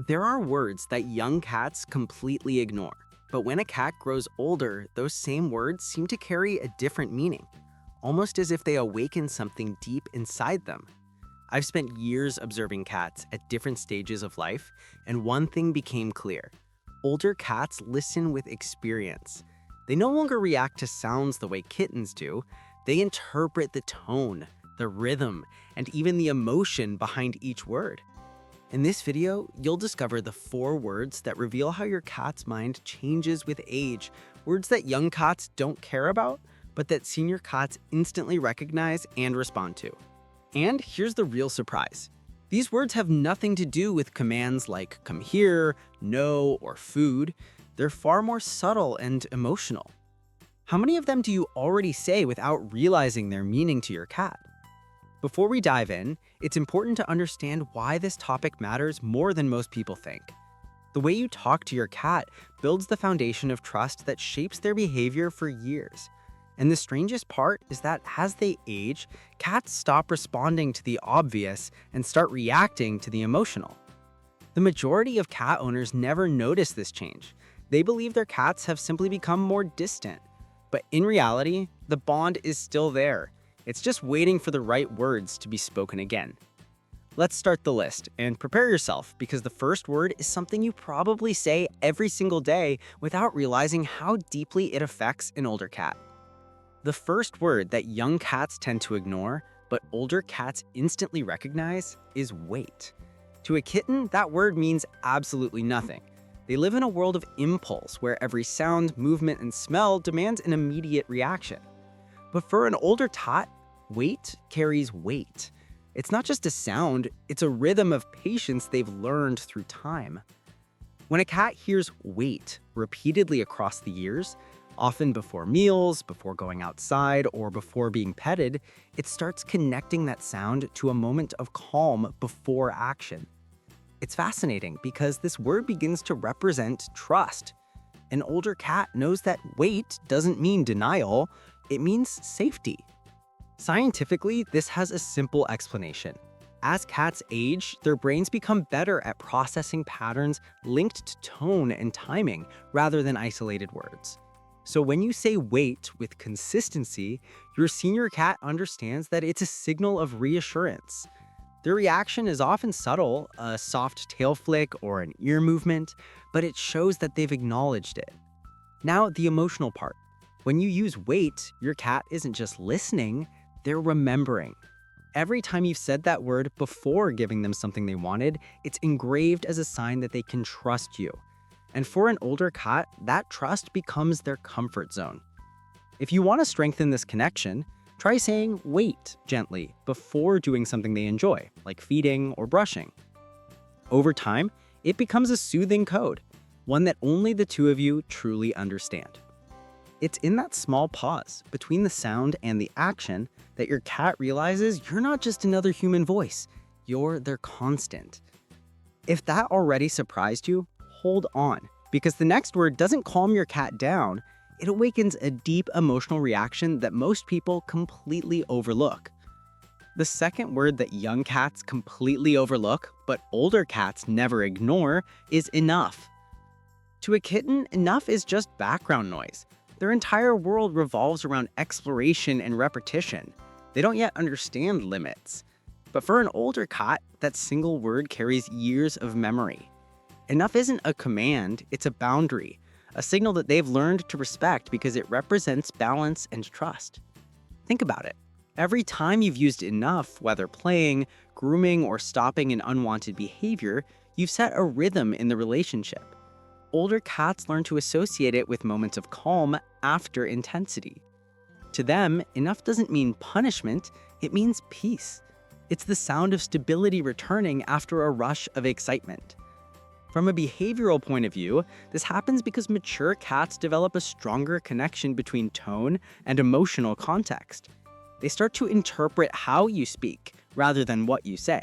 There are words that young cats completely ignore, but when a cat grows older, those same words seem to carry a different meaning, almost as if they awaken something deep inside them. I've spent years observing cats at different stages of life, and one thing became clear. Older cats listen with experience. They no longer react to sounds the way kittens do. They interpret the tone, the rhythm, and even the emotion behind each word. In this video, you'll discover the 4 words that reveal how your cat's mind changes with age, words that young cats don't care about, but that senior cats instantly recognize and respond to. And here's the real surprise. These words have nothing to do with commands like come here, no, or food. They're far more subtle and emotional. How many of them do you already say without realizing their meaning to your cat? Before we dive in, it's important to understand why this topic matters more than most people think. The way you talk to your cat builds the foundation of trust that shapes their behavior for years. And the strangest part is that as they age, cats stop responding to the obvious and start reacting to the emotional. The majority of cat owners never notice this change. They believe their cats have simply become more distant. But in reality, the bond is still there. It's just waiting for the right words to be spoken again. Let's start the list and prepare yourself because the first word is something you probably say every single day without realizing how deeply it affects an older cat. The first word that young cats tend to ignore, but older cats instantly recognize, is wait. To a kitten, that word means absolutely nothing. They live in a world of impulse where every sound, movement, and smell demands an immediate reaction. But for an older tot, wait carries weight. It's not just a sound, it's a rhythm of patience they've learned through time. When a cat hears wait repeatedly across the years, often before meals, before going outside, or before being petted, it starts connecting that sound to a moment of calm before action. It's fascinating because this word begins to represent trust. An older cat knows that wait doesn't mean denial, it means safety. Scientifically, this has a simple explanation. As cats age, their brains become better at processing patterns linked to tone and timing rather than isolated words. So when you say wait with consistency, your senior cat understands that it's a signal of reassurance. Their reaction is often subtle, a soft tail flick or an ear movement, but it shows that they've acknowledged it. Now, the emotional part. When you use wait, your cat isn't just listening, they're remembering. Every time you've said that word before giving them something they wanted, it's engraved as a sign that they can trust you. And for an older cat, that trust becomes their comfort zone. If you want to strengthen this connection, try saying wait gently before doing something they enjoy, like feeding or brushing. Over time, it becomes a soothing code, one that only the two of you truly understand. It's in that small pause between the sound and the action that your cat realizes you're not just another human voice, you're their constant. If that already surprised you, hold on, because the next word doesn't calm your cat down, it awakens a deep emotional reaction that most people completely overlook. The second word that young cats completely overlook, but older cats never ignore, is enough. To a kitten, enough is just background noise. Their entire world revolves around exploration and repetition. They don't yet understand limits. But for an older cat, that single word carries years of memory. Enough isn't a command, it's a boundary, a signal that they've learned to respect because it represents balance and trust. Think about it. Every time you've used enough, whether playing, grooming, or stopping an unwanted behavior, you've set a rhythm in the relationship. Older cats learn to associate it with moments of calm after intensity. To them, enough doesn't mean punishment, it means peace. It's the sound of stability returning after a rush of excitement. From a behavioral point of view, this happens because mature cats develop a stronger connection between tone and emotional context. They start to interpret how you speak rather than what you say.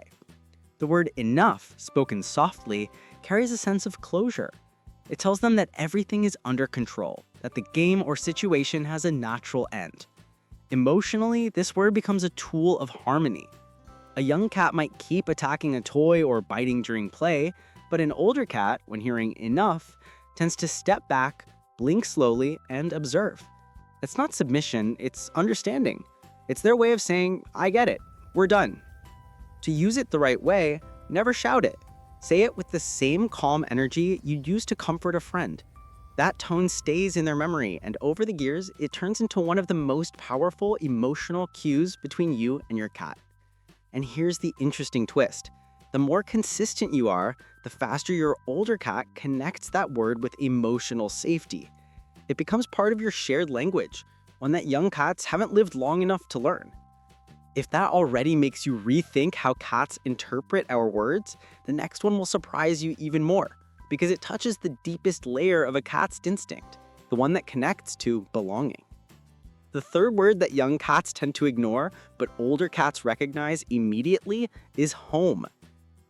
The word enough, spoken softly, carries a sense of closure. It tells them that everything is under control, that the game or situation has a natural end. Emotionally, this word becomes a tool of harmony. A young cat might keep attacking a toy or biting during play, But an older cat, when hearing enough, tends to step back, blink slowly, and observe. It's not submission, it's understanding. It's their way of saying, I get it, we're done. To use it the right way, never shout it. Say it with the same calm energy you'd use to comfort a friend. That tone stays in their memory, and over the years, it turns into one of the most powerful emotional cues between you and your cat. And here's the interesting twist. The more consistent you are, the faster your older cat connects that word with emotional safety. It becomes part of your shared language, one that young cats haven't lived long enough to learn. If that already makes you rethink how cats interpret our words, the next one will surprise you even more, because it touches the deepest layer of a cat's instinct, the one that connects to belonging. The third word that young cats tend to ignore, but older cats recognize immediately, is home.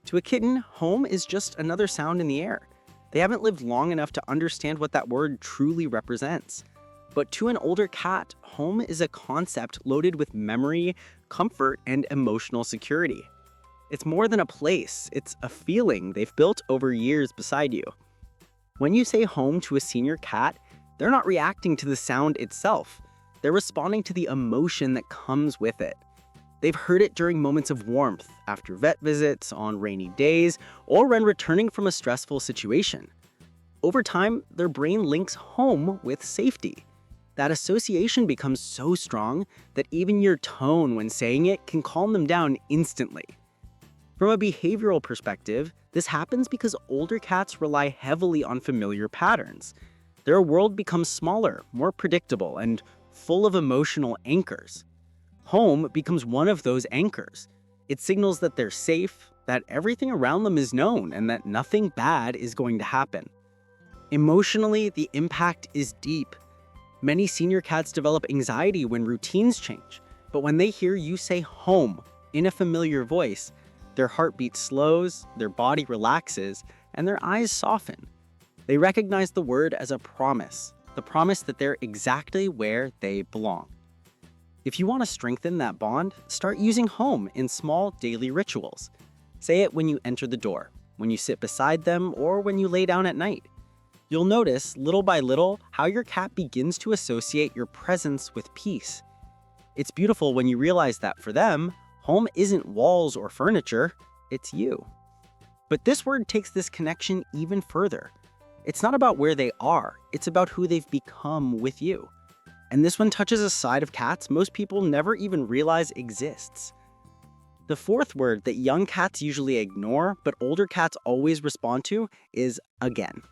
To a kitten, home is just another sound in the air. They haven't lived long enough to understand what that word truly represents. But to an older cat, home is a concept loaded with memory, comfort, and emotional security. It's more than a place, it's a feeling they've built over years beside you. When you say home to a senior cat, they're not reacting to the sound itself. They're responding to the emotion that comes with it. They've heard it during moments of warmth, after vet visits, on rainy days, or when returning from a stressful situation. Over time, their brain links home with safety. That association becomes so strong that even your tone when saying it can calm them down instantly. From a behavioral perspective, this happens because older cats rely heavily on familiar patterns. Their world becomes smaller, more predictable, and full of emotional anchors. Home becomes one of those anchors. It signals that they're safe, that everything around them is known, and that nothing bad is going to happen. Emotionally, the impact is deep. Many senior cats develop anxiety when routines change, but when they hear you say home in a familiar voice, their heartbeat slows, their body relaxes, and their eyes soften. They recognize the word as a promise, the promise that they're exactly where they belong. If you want to strengthen that bond, start using home in small daily rituals. Say it when you enter the door, when you sit beside them, or when you lay down at night. You'll notice, little by little, how your cat begins to associate your presence with peace. It's beautiful when you realize that for them, home isn't walls or furniture, it's you. But this word takes this connection even further. It's not about where they are, it's about who they've become with you. And this one touches a side of cats most people never even realize exists. The fourth word that young cats usually ignore, but older cats always respond to, is again.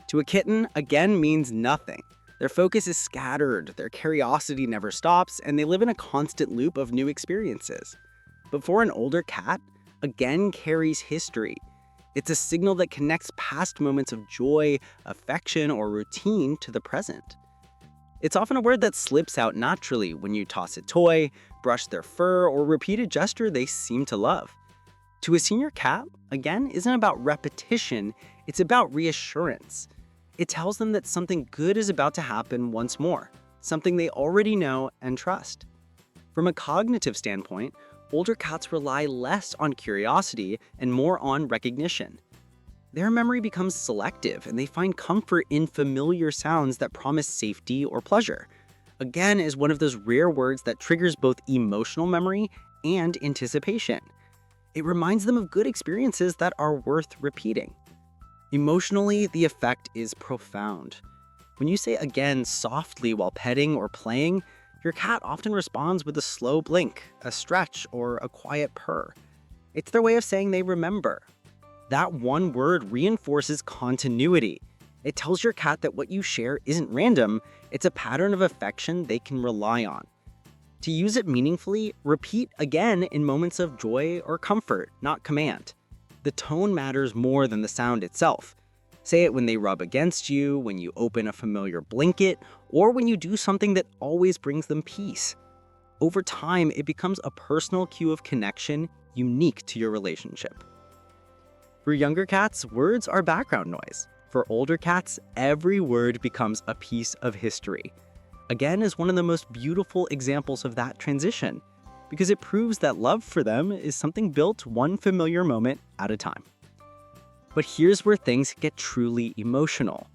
To a kitten, again means nothing. Their focus is scattered, their curiosity never stops, and they live in a constant loop of new experiences. But for an older cat, again carries history. It's a signal that connects past moments of joy, affection, or routine to the present. It's often a word that slips out naturally when you toss a toy, brush their fur, or repeat a gesture they seem to love. To a senior cat, again isn't about repetition, it's about reassurance. It tells them that something good is about to happen once more, something they already know and trust. From a cognitive standpoint, older cats rely less on curiosity and more on recognition. Their memory becomes selective, and they find comfort in familiar sounds that promise safety or pleasure. Again is one of those rare words that triggers both emotional memory and anticipation. It reminds them of good experiences that are worth repeating. Emotionally, the effect is profound. When you say again softly while petting or playing, your cat often responds with a slow blink, a stretch, or a quiet purr. It's their way of saying they remember. That one word reinforces continuity. It tells your cat that what you share isn't random, it's a pattern of affection they can rely on. To use it meaningfully, repeat again in moments of joy or comfort, not command. The tone matters more than the sound itself. Say it when they rub against you, when you open a familiar blanket, or when you do something that always brings them peace. Over time, it becomes a personal cue of connection unique to your relationship. For younger cats, words are background noise. For older cats, every word becomes a piece of history. Again is one of the most beautiful examples of that transition, because it proves that love for them is something built one familiar moment at a time. But here's where things get truly emotional.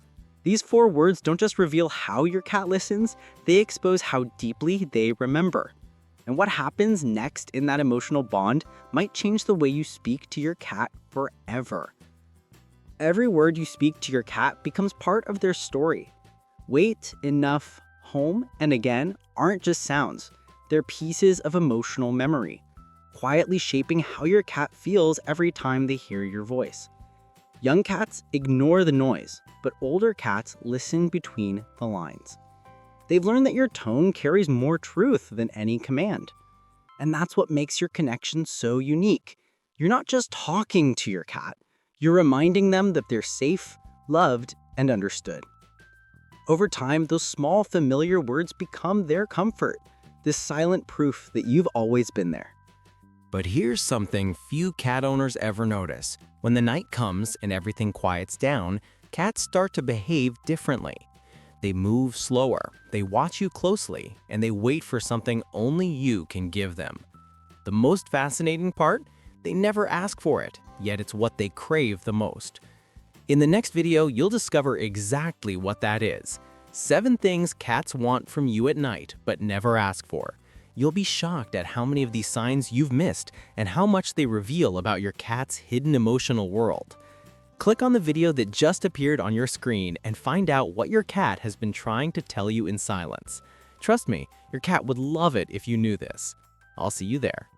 These 4 words don't just reveal how your cat listens, they expose how deeply they remember. And what happens next in that emotional bond might change the way you speak to your cat forever. Every word you speak to your cat becomes part of their story. Wait, enough, home, and again aren't just sounds. They're pieces of emotional memory, quietly shaping how your cat feels every time they hear your voice. Young cats ignore the noise, but older cats listen between the lines. They've learned that your tone carries more truth than any command. And that's what makes your connection so unique. You're not just talking to your cat, you're reminding them that they're safe, loved, and understood. Over time, those small familiar words become their comfort, this silent proof that you've always been there. But here's something few cat owners ever notice. When the night comes and everything quiets down, cats start to behave differently. They move slower, they watch you closely, and they wait for something only you can give them. The most fascinating part? They never ask for it, yet it's what they crave the most. In the next video, you'll discover exactly what that is. 7 things cats want from you at night, but never ask for. You'll be shocked at how many of these signs you've missed and how much they reveal about your cat's hidden emotional world. Click on the video that just appeared on your screen and find out what your cat has been trying to tell you in silence. Trust me, your cat would love it if you knew this. I'll see you there.